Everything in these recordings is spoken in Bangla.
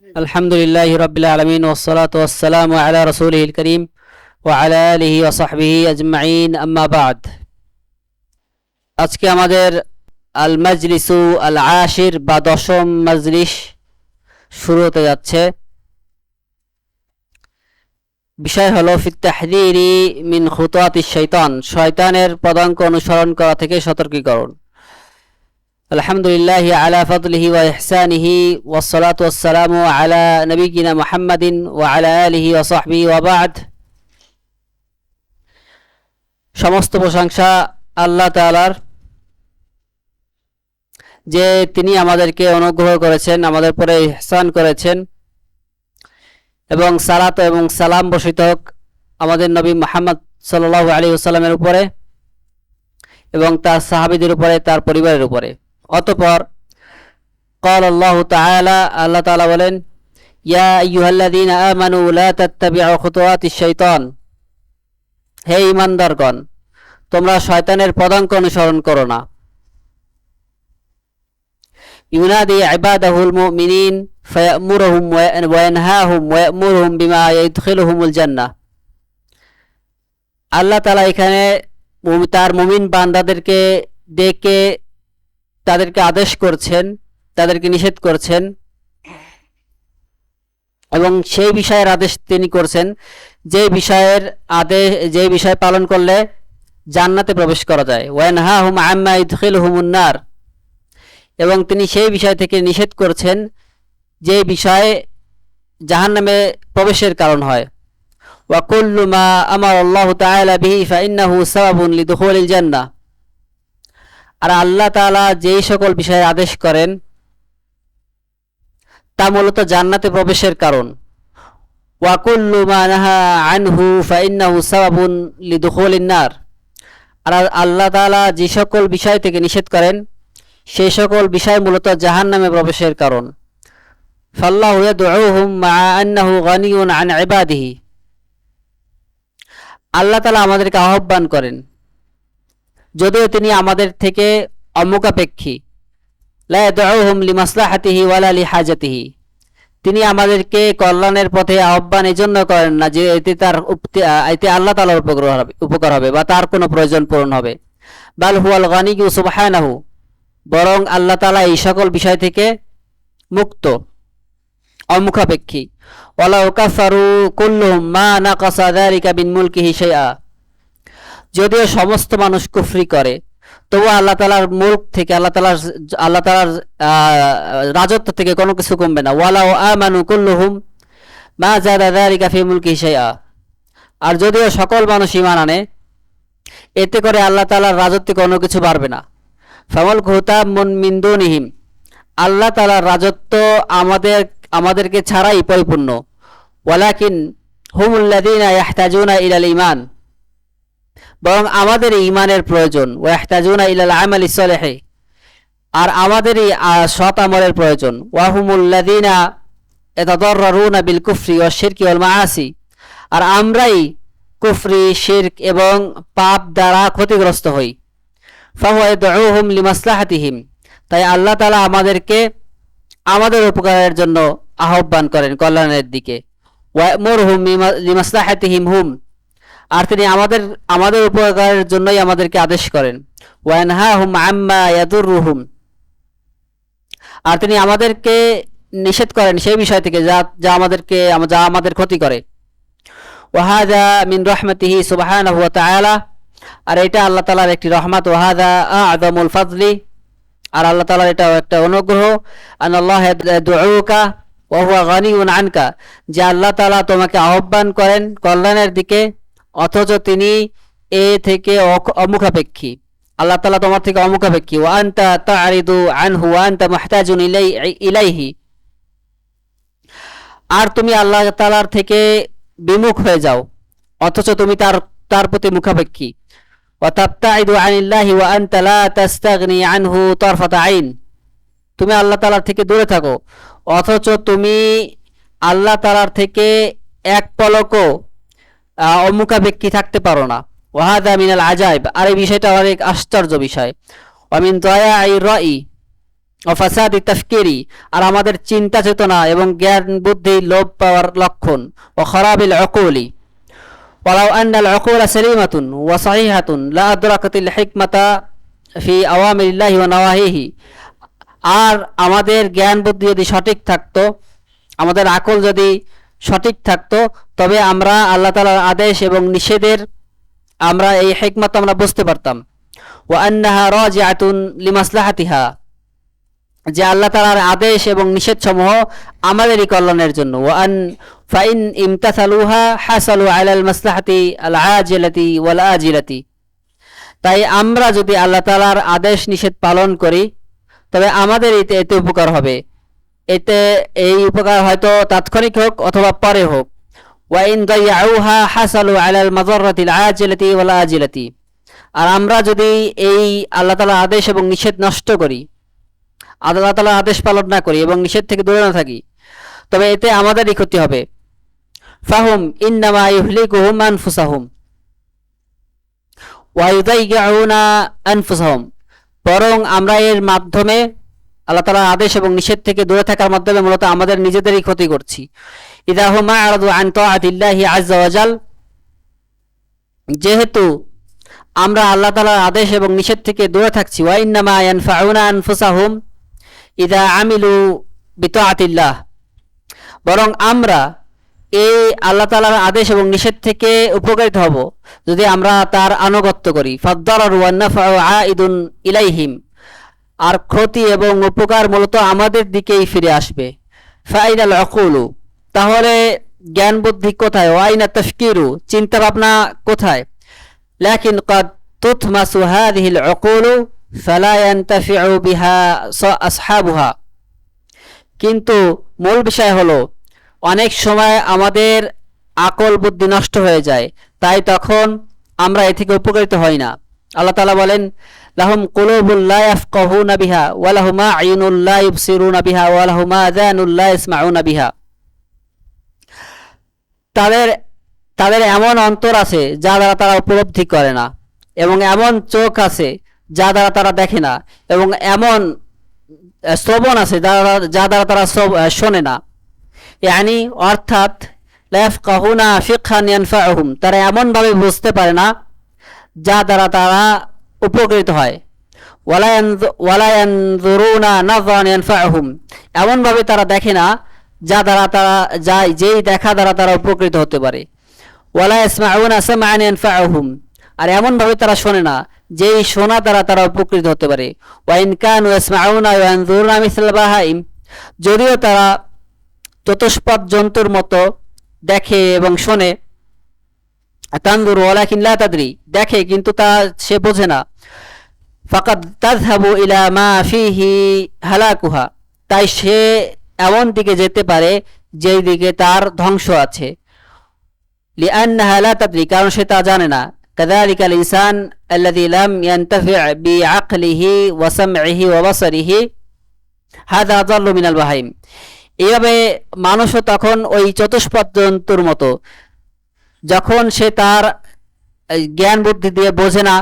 আলহামদুলিল্লাহি রাব্বিল আলামিন ওয়াসসালাতু ওয়াসসালামু আলা রাসূলিল কারীম ওয়া আলা আলিহি ওয়া সাহবিহি আজমাইন আম্মা বা'দ। আজকে আমাদের আল মাজলিসু আল আশির বা দশম মাজলিস শুরু হতে যাচ্ছে। বিষয় হলো ফিত তাহযীরি মিন খুতুওয়াতিশ শাইতান, শয়তানের পদাঙ্ক অনুসরণ করা থেকে সতর্কীকরণ। আলহামদুলিল্লাহি আলা ফাদলিহি ওয়া ইহসানিহি ওয়াসসালাতু ওয়াসসালামু আলা নবিয়িনা মুহাম্মাদিন ওয়া আলা আলিহি ওয়া সাহবিহি ওয়া বা'দ। সমস্ত প্রশংসা আল্লাহ তাআলার, যে তিনি আমাদেরকে অনুগ্রহ করেছেন, আমাদের পরে ইহসান করেছেন, এবং সালাত এবং সালাম বর্ষিত হোক আমাদের নবী মুহাম্মদ সাল্লাল্লাহু আলাইহি ওয়াসাল্লামের উপরে এবং তার সাহাবীদের উপরে, তার পরিবারের উপরে। অতঃপর قال الله تعالى, আল্লাহ তাআলা বলেন, ইয়া আইয়ুহাল্লাযীনা আমানু লা তাত্তাবিউ খুতুওয়াতিশ শাইতান, হে ঈমানদারগণ, তোমরা শয়তানের পদাঙ্ক অনুসরণ করো না। ইউনাদি ইবাদাহুল মুমিনিন ফায়ামুরুহুম ওয়া ইয়ানহাহুম ওয়া ইয়ামুরুহুম বিমা ইয়াদখিলুহুমুল জান্নাহ। আল্লাহ তাআলা এখানে তার মুমিন বান্দাদেরকে ডেকে তাদেরকে আদেশ করছেন, তাদেরকে নিষেধ করছেন, এবং সেই বিষয়ের আদেশ তিনি করছেন যে বিষয়ের আদেশ, যে বিষয় পালন করলে জান্নাতে প্রবেশ করা যায়। ওয়ানহাহুম আম্মা ইদখিলুহুমুন নার, এবং তিনি সেই বিষয় থেকে নিষেধ করছেন যে বিষয়ে জাহান্নামে প্রবেশের কারণ হয়। ওয়া কুল্লু মা আমারাল্লাহু তাআলা বিহি ফাইন্নাহু সাবাবুন লিদুখুলিল জান্নাহ, আর আল্লাহ তাআলা যেই সকল বিষয়ের আদেশ করেন তা মূলত জান্নাতে প্রবেশের কারণ। ওয়া কুল্লু মা নাহা আনহু ফাইন্নাহু সাবাবুন লিদুখুলিন নার, আর আল্লাহ তাআলা যে সকল বিষয় থেকে নিষেধ করেন সেই সকল বিষয় মূলত জাহান্নামে প্রবেশের কারণ। ফাল্লাহু ইয়াদউহুম মা আন্নাহু গানিয়ুন আন ইবাদিহি, আল্লাহ তাআলা আমাদেরকে আহ্বান করেন যদিও তিনি আমাদের থেকে অমুখাপেক্ষী। লা ইয়াদউহুম লিমাসলাহাতিহি ওয়ালা লিহাজাতিহি, তিনি আমাদেরকে কল্যাণের পথে আহ্বান এই জন্য করেন না যে এতে আল্লাহ তাআলার উপকার হবে বা তার কোনো প্রয়োজন পূরণ হবে। বাল হুয়াল গানিয়্যু সুবহানাহু, বরং আল্লাহ তাআলা এই সকল বিষয় থেকে মুক্ত, অমুখাপেক্ষী। ওয়ালাউ কাফারু কুল্লুহুম মা নাকাসা যালিকা বিন মুলকিহি শাইআ, যদিও সমস্ত মানুষ কুফরি করে তবু আল্লাহ তাআলার মুলক থেকে, আল্লাহ তাআলার রাজত্ব থেকে কোনো কিছু কমবে না। ওয়ালাউ আমানু কুল্লুহুম মা যাদা যালিকা ফি মুলকিহি শাইআ, আর যদিও সকল মানুষ ঈমান আনে এতে করে আল্লাহ তাআলার রাজত্বে কোনো কিছু বাড়বে না। ফামাল খুতামুন মিন দুনিহিম, আল্লাহ তাআলার রাজত্ব আমাদেরকে ছাড়াই পরিপূর্ণ। ওয়ালাকিন হুমুল্লাযীনা ইয়াহতাজুনা ইলাল ঈমান, বরং আমাদের ঈমানের প্রয়োজন। ওয়া ইয়াহতাজুনা ইলাল আমালি সলিহ, আর আমাদেরই সৎ আমলের প্রয়োজন। ওয়া হুমুল্লাযীনা ইয়াতাদাররারুনা বিল কুফরি ওয়াশ শিরকি ওয়াল মাআসি, আর আমরাই কুফরি, শিরক এবং পাপ দ্বারা ক্ষতিগ্রস্ত হই। ফাহুয়া ইয়াদউহুম লিমাসলাহাতিহিম, তাই আল্লাহ তাআলা আমাদেরকে আমাদের উপকারের জন্য আহ্বান করেন, কল্যাণের দিকে। ওয়া ইয়ামুরুহুম লিমাসলাহাতিহিম হুম, আর তিনি আমাদের উপকারের জন্যই আমাদেরকে আদেশ করেন। ওয়া ইয়ানহাহুম আম্মা ইয়াদুররুহুম, আর তিনি আমাদেরকে নিষেধ করেন সেই বিষয় থেকে যা আমাদের ক্ষতি করে। ওয়া হাযা মিন রাহমাতিহি সুবহানাহু ওয়া তাআলা, আর এটা আল্লাহ তাআলার একটি রহমত। ওয়া হাযা আ'যামুল ফাদলি, আর আল্লাহ তাআলার এটাও একটা অনুগ্রহ। আনাল্লাহ ইয়াদউকা ওয়া হুয়া গানিয়ুন আনকা, যে আল্লাহ তাআলা তোমাকে আহ্বান করেন কল্যাণের দিকে অথচ তিনি এ থেকে অমুখাপেক্ষী। আল্লাহ তাআলা তোমার থেকে অমুখাপেক্ষী। ওয়া আনতা তা'রিদু আনহু ওয়া আনতা মুহতাজুন ইলাইহি, আর তুমি আল্লাহ তাআলার থেকে বিমুখ হয়ে যাও অথচ তুমি তার প্রতি মুখাপেক্ষী। ওয়া তাবতাইদু আনিল্লাহি ওয়া আনতা লা তাস্তাগনি আনহু তারফাতা আইন, তুমি আল্লাহ তাআলার থেকে দূরে থাকো অথচ তুমি আল্লাহ তাআলার থেকে এক পলকও অমুখাপেক্ষী থাকতে পারো না। ওয়া হাযা মিনাল আজাইব, আর এই বিষয়টা অনেক আশ্চর্য বিষয়। ওয়া মিন দায়াই রাই, ও ফাসাদি তাফকিরি, আর আমাদের চিন্তা চেতনা এবং জ্ঞান বুদ্ধি লোপ পাওয়ার লক্ষণ, ও খরাবিল উকুলি ওয়ালাউ আন্নাল উকুলা সালিমাতুন ওয়া সাহিহাতুন লা আদরাকাতিল হিকমাতা ফি আওয়ামিরিল্লাহি ওয়া নাওয়াহিহি, আর আমাদের জ্ঞান বুদ্ধি যদি সঠিক থাকতো, আমাদের আকল যদি সঠিক থাকতো, তবে আমরা আল্লাহ তাআলার আদেশ এবং নিষেধের আমরা এই হিকমত আমরা বুঝতে পারতাম। ওয়া আন্নাহা রাজিআতুন লিমাসলাহাতিহা, যে আল্লাহ তাআলার আদেশ এবং নিষেধ সমূহ আমাদেরই কল্যাণের জন্য। ওয়া আন ফাইন ইমতাসালুহা হাসালু আলাল মাসলাহাতি আল আজিলাতি ওয়াল আজিলাতি, তাই আমরা যদি আল্লাহ তাআলার আদেশ নিষেধ পালন করি তবে আমাদের এতে উপকার হবে। এতে এই উপকার হয়তো তাৎক্ষণিক হোক অথবা পরে হোক। ওয়া ইন দাইয়াউহা হাসালু আলাল মাযাররাতিল আজিলাতি ওয়াল আজিলাতি, আর আমরা যদি এই আল্লাহ তাআলার আদেশ এবং নিষেধ নষ্ট করি, আল্লাহ তাআলার আদেশ পালন না করি এবং নিষেধ থেকে দূরে না থাকি, তবে এতে আমাদেরই ক্ষতি হবে। ফাহুম ইন্নামা ইহলিকুহুম আনফুসাহুম ওয়া ইউযায়্যিউনা আনফুসাহুম, বরং আমরা এর মাধ্যমে আল্লাহ তাআলার আদেশ এবং নিষেধ থেকে দূরে থাকার মাধ্যমে মূলত আমাদের নিজেদেরই ক্ষতি করছি। ইযা হুম আ'রাদু আন তাআতিল্লাহি আযযা ওয়া জাল, যেহেতু আমরা আল্লাহ তাআলার আদেশ এবং নিষেধ থেকে দূরে থাকছি, ওয়া ইন্নামা ইয়ানফাউনা আনফুসাহুম ইযা আমিলু বিতাআতিল্লাহ, বরং আমরা এই আল্লাহ তাআলার আদেশ এবং নিষেধ থেকে উপকারিত হব যদি আমরা তার আনুগত্য করি। ফাদ-দারারু ওয়ান-নাফউ আইদুন ইলাইহিম, আর ক্ষতি এবং উপকার মূলত আমাদের দিকেই ফিরে আসবে। ফাইনাল উকুলু, তাহলে জ্ঞান বুদ্ধি কোথায়? ওয়াইনা তাফকিরু, চিন্তা ভাবনা কোথায়? লাকিন ক্বাদ তুতমাসু হাযিহিল উকুলু ফালা ইয়ানতাফিউ বিহা আসহাবুহা, কিন্তু মূল বিষয় হলো অনেক সময় আমাদের আকল বুদ্ধি নষ্ট হয়ে যায়, তাই তখন আমরা এ থেকে উপকৃত হই না। আল্লাহ তাআলা বলেন, লাহুম কুলুবুল লা ইয়াফকাহুনা বিহা ওয়া লাহুম আ'য়ুনুল লা ইবসিরুনা বিহা ওয়া লাহুম আযানুল লা ইয়াসমাউনা বিহা, তাদের তাদের এমন অন্তর আছে যা দ্বারা তারা উপলব্ধি করে না, এবং এমন চোখ আছে যা দ্বারা তারা দেখে না, এবং এমন শ্রবণ আছে যা দ্বারা তারা শোনে না। ইয়ানি অর্থাৎ লা ইয়াফকাহুনা ফিকহান ইয়ানফাউহুম, তারা এমনভাবে বুঝতে পারে না যা দ্বারা তারা উপকৃত হয়। ওয়ালা ইয়ানজুরুনা নাযরান ইয়ানফাউহুম, এমনভাবে তারা দেখে না যা দ্বারা তারা যেই দেখা দ্বারা তারা উপকৃত হতে পারে। ওয়ালা ইয়াসমাউনা সামআন ইয়ানফাউহুম, আর এমনভাবে তারা শোনে না যেই শোনা দ্বারা তারা উপকৃত হতে পারে। ওয়া ইন কানু ইয়াসমাউনা ওয়া ইয়ানজুরুনা মিসল বাহাইম, যদিও তারা চতুষ্পদ জন্তুর মতো দেখে এবং শোনে। তানজুরু ওয়ালাকিন লা তাদরি, দেখে কিন্তু তা সে বোঝে না। ফাকাদ তাযহাবু ইলা মা ফিহি হালাকুহা, তাই সে এমন দিকে যেতে পারে যেই দিকে তার ধ্বংস আছে। লিআন্নাহা লা তাদরি, কারণ সে তা জানে না। কাযালিকা আল ইনসান আল্লাযী লাম ইয়ানতাফি' বিআকলিহি ওয়া সাম'iহি ওয়া বাসারিহি হাযা আযাল্লু মিনাল বাহাইম, এইভাবে মানুষও তখন ওই চতুষ্পদ জন্তুর মতো, যখন সে তার জ্ঞান বুদ্ধি দিয়ে বোঝে না,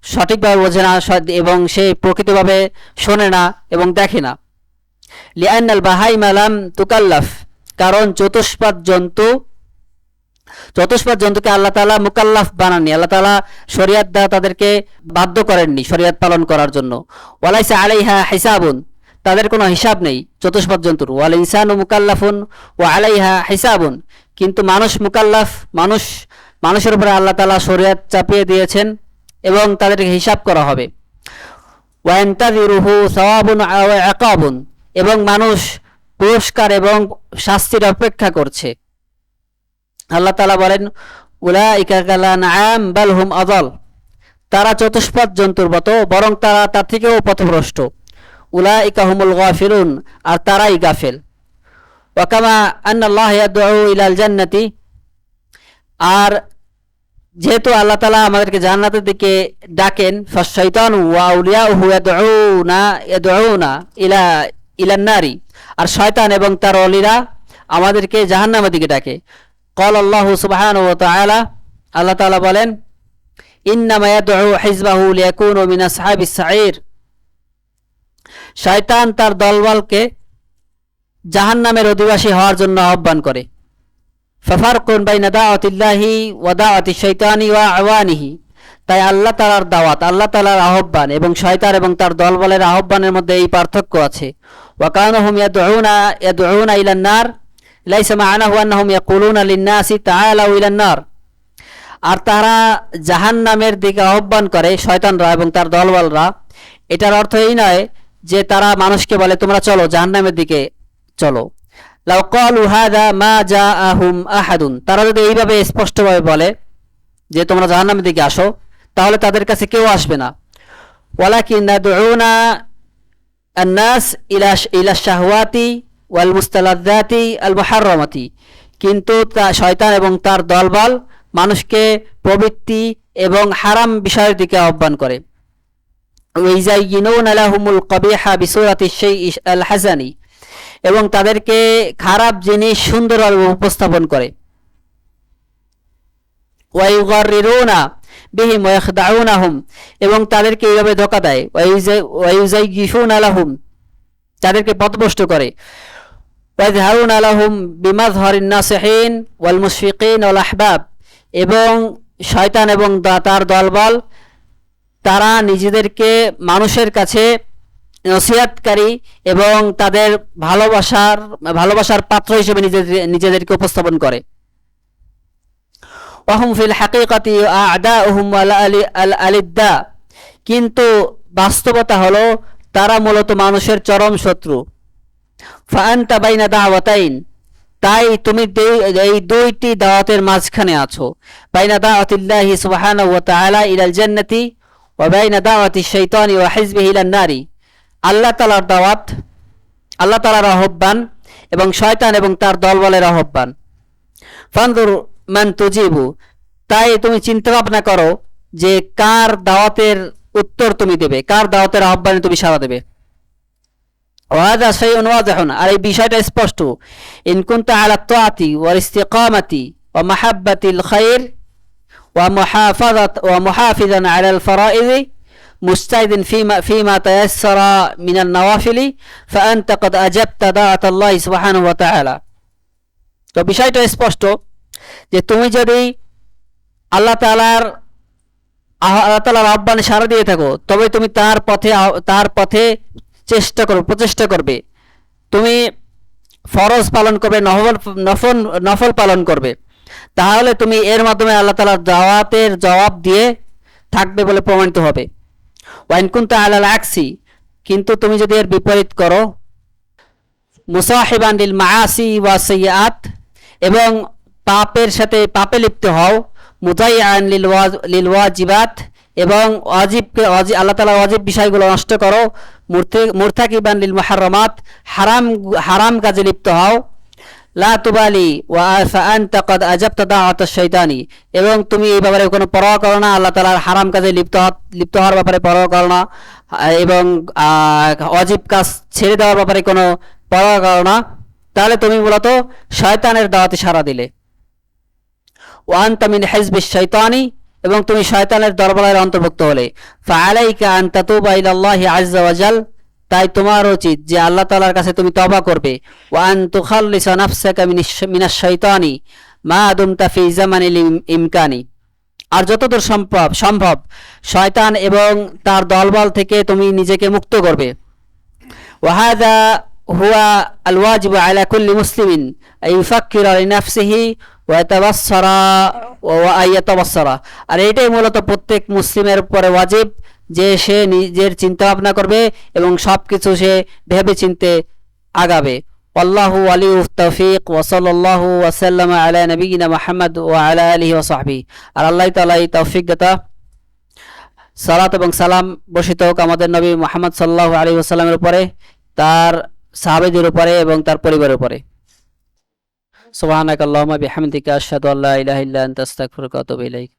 সঠিকভাবে বোঝে না, এবং সে প্রকৃতভাবে শোনে না এবং দেখে না। লিআন্নাল বাহাইমা লাম তুকাল্লাফ, কারণ চতুষ্পদ জন্তুকে আল্লাহ তাআলা মুকাল্লাফ বানাননি, আল্লাহ তাআলা শরীয়ত দ্বারা তাদেরকে বাধ্য করেননি শরীয়ত পালন করার জন্য। ওয়ালাইসা আলাইহা হিসাবুন, তাদের কোনো হিসাব নেই চতুষ্পদ জন্তুর। ওয়াল ইনসানু মুকাল্লাফুন ওয়া আলাইহা হিসাবুন, কিন্তু মানুষ মুকাল্লাফ, মানুষের উপরে আল্লাহ তাআলা শরীয়ত চাপিয়ে দিয়েছেন এবং তাদেরকে হিসাব করা হবে। ওয়া ইয়ানতাযিরুহু সাওয়াবুন ওয়া ইকাবুন, এবং মানুষ পুরস্কার এবং শাস্তির অপেক্ষা করছে। আল্লাহ তাআলা বলেন, উলাইকা কাল আনআম বাল হুম আযাল, তারা চতুষ্পদ জন্তুর মতো, বরং তারা তার থেকেও পথভ্রষ্ট। উলাইকা হুমুল গাফিলুন, আর তারাই গাফেল। ওয়া কামা আন্নাল্লাহ ইয়াদউ ইলাল জান্নাতি, আর যেহেতু আল্লাহ তাআলা আমাদেরকে জান্নাতের দিকে ডাকেন, ফাশাইতানু ওয়া আউলিয়াউহু ইয়াদউনা ইলান নারি, আর শয়তান এবং তার ওলিরা আমাদেরকে জাহান্নামের দিকে ডাকে। ক্বাল আল্লাহু সুবহানাহু ওয়া তাআলা, আল্লাহ তাআলা বলেন, ইন্নামা ইয়াদউ হিজবাহু লিয়াকুনু মিন আসহাবিস সাঈর, শয়তান তার দলবলকে জাহান্নামের অধিবাসী হওয়ার জন্য আহ্বান করে। ফাফারকুন বাইনা দাওয়াতিল্লাহি ওয়া দাওয়াতি শাইতানি ওয়া আওয়ানিহি, তাই আল্লাহ তাআলার দাওয়াত, আল্লাহ তাআলার আহ্বান এবং শয়তান এবং তার দলবলের আহ্বানের মধ্যে এই পার্থক্য আছে। ওয়া কানাহুম ইয়াদউনা ইলান নার লাইসা মা'নাহু আন্নাহুম ইয়াকুলুনা লিন-নাসি তাআলাউ ইলান নার, আর তারা জাহান্নামের দিকে আহ্বান করে শয়তানরা এবং তার দলবলরা। এটার অর্থ এই নয় যে তারা মানুষকে বলে তোমরা চলো জাহান্নামের দিকে চলো। লাউ ক্বালু হাযা মা জাআহুম আহাদুন, তারা যদি এইভাবে স্পষ্টভাবে বলে যে তোমরা জাহান্নামের দিকে আসো, তাহলে তাদের কাছে কেউ আসবে না। ওয়ালাকিন নাদউনা আন-নাস ইলা শাহওয়াতি ওয়াল মুস্তালাযাতি আল মুহাররামাতি, কিন্তু শয়তান এবং তার দলবল মানুষকে প্রবৃত্তি এবং হারাম বিষয়ের দিকে আহ্বান করে। ওয়াইযায়িনুনা লাহুমুল কবিহা বিসূরাতি শাইই আল হাসানি, এবং তাদেরকে খারাপ জিনিস সুন্দরভাবে উপস্থাপন করে। ওয়াইগাররিরুনা বিহিম ওয়াখদাউনাহুম, এবং তাদেরকে এইভাবে ধোঁকা দেয়। ওয়াইউযায়িফুনা লাহুম, তাদেরকে পথভ্রষ্ট করে। ওয়াযহারুনা লাহুম বিমাযহারিন নাসিহিন ওয়াল মুশফিকিন ওয়াল আহবাব, এবং শয়তান এবং তার দলবল তারা নিজেদেরকে মানুষের কাছে নসিহতকারী এবং তাদের ভালোবাসার পাত্র হিসেবে নিজেদেরকে উপস্থাপন করে। ওয়াহুম ফিল হাকিকাতি আ'দাউহুম আল আলিদ্দা, কিন্তু বাস্তবতা হলো তারা মূলত মানুষের চরম শত্রু। ফাআনতা বাইনা দাওয়াতাইন, তাই তুমি এই দুইটি দাওয়াতের মাঝখানে আছো। বাইনা দাওয়াতিল্লাহি সুবহানাহু ওয়া তাআলা ইলাল জান্নাতি ওয়া বাইনা দাওয়াতিশ শাইতানি ওয়া হিজবিহি ইলান নারি, আল্লাহ তাআলার দাওয়াত, আল্লাহ তাআলার আহ্বান এবং শয়তান এবং তার দলবলের আহ্বান। ফানজুর মান তুজিবু, তাই তুমি চিন্তা ভাবনা করো যে কার দাওয়াতের উত্তর তুমি দেবে, কার দাওয়াতের আহ্বানে তুমি সাড়া দেবে। ওয়াহাদা শাইউন ওয়াযিহুন, আর এই বিষয়টা স্পষ্ট। ইন কুনতা আলা তাআতি ওয়াল ইস্তিকামাতি ওয়া মাহাব্বাতিল খায়র ওয়া মুহাফিজান আলাল ফারাইযি মুস্তাইদিন ফিমা তায়াসসারা মিনান নওয়াফিলি ফাআনতা ক্বাদ আজাবতা দাওয়াতাল্লাহি সুবহানাহু ওয়া তাআলা। তো বিষয়টা স্পষ্ট যে তুমি যদি আল্লাহ তাআলার আহ্বানে সাড়া দিয়ে থাকো, তবে তুমি তার পথে প্রচেষ্টা করবে। তুমি ফরজ পালন করবে, নফল পালন করবে, তাহলে তুমি এর মাধ্যমে আল্লাহ তাআলার দাওয়াতের জবাব দিয়ে থাকবে বলে প্রমাণিত হবে। ওয়াইন কুনতা আলাল আকসি, কিন্তু তুমি যদি এর বিপরীত করো, মুসাহিবান লিল মাআসি ওয়া সাইয়্যাত, এবং পাপের সাথে পাপে লিপ্ত হও, মুদাইয়ান লিল ওয়াজিবাত, এবং আল্লাহ তাআলার ওয়াজিব বিষয়গুলো নষ্ট করো, মুরতাকিবান লিল মুহাররামাত, হারাম কাজে লিপ্ত হও, লা তুবালি ওয়া ফাআনতা ক্বাদ আজাবতা দাওয়াতাশ শাইতানি, এবং তুমি এই ব্যাপারে কোনো পরোয়া করো না, আল্লাহ তাআলার হারাম কাজে লিপ্ত হওয়ার ব্যাপারে পরোয়া করো না, এবং ওয়াজিব কাজ ছেড়ে দেওয়ার ব্যাপারে কোনো পরোয়া করো না, তাহলে তুমি মূলত শয়তানের দাওয়াতে সাড়া দিলে। ওয়া আনতা মিন হিজবিশ শাইতানি, এবং তুমি শয়তানের দরবারের অন্তর্ভুক্ত হলে। ফাআলাইকা আন তাতুবা ইলাল্লাহি আযজা ওয়া জাল, তাই তোমার উচিত যে আল্লাহ তাআলার কাছে তুমি তওবা করবে। ওয়া আন তুখাল্লিসা নাফসাকা মিনাশ শাইতানি মা দুমতা ফি জামানিল ইমকানি, আর যতদূর সম্ভব শয়তান এবং তার দলবল থেকে তুমি নিজেকে মুক্ত করবে। ওয়া হাযা হুয়া আল ওয়াজিবু আলা কুল্লি মুসলিমিন আইয়ুফাক্কিরা লিনাফসিহি ওয়া ইয়াতাবাসসারা, আর এটাই মূলত প্রত্যেক মুসলিমের উপরে ওয়াজিব যে সে নিজের চিন্তা ভাবনা করবে এবং সবকিছু সে ভেবে চিনতে আগাবে। আল্লাহু ওয়ালিউত তৌফিক ওয়া সাল্লাল্লাহু ওয়া সাল্লামা আলা নবিয়িনা মুহাম্মদ ওয়া আলা আলিহি ওয়া সাহবিহি, আর আল্লাহ তাআলা এই তৌফিক দাতা। সালাত এবং সালাম বর্ষিত হোক আমাদের নবী মুহাম্মদ সাল্লাল্লাহু আলাইহি ওয়াসাল্লামের উপরে, তার সাহাবীদের উপরে এবং তার পরিবারের উপরে। সুবহানাকাল্লাহুম্মা বিহামদিকা আশহাদু আল্লা ইলাহা ইল্লা আনতা আস্তাগফিরুকা ওয়া আতুবু ইলাইক।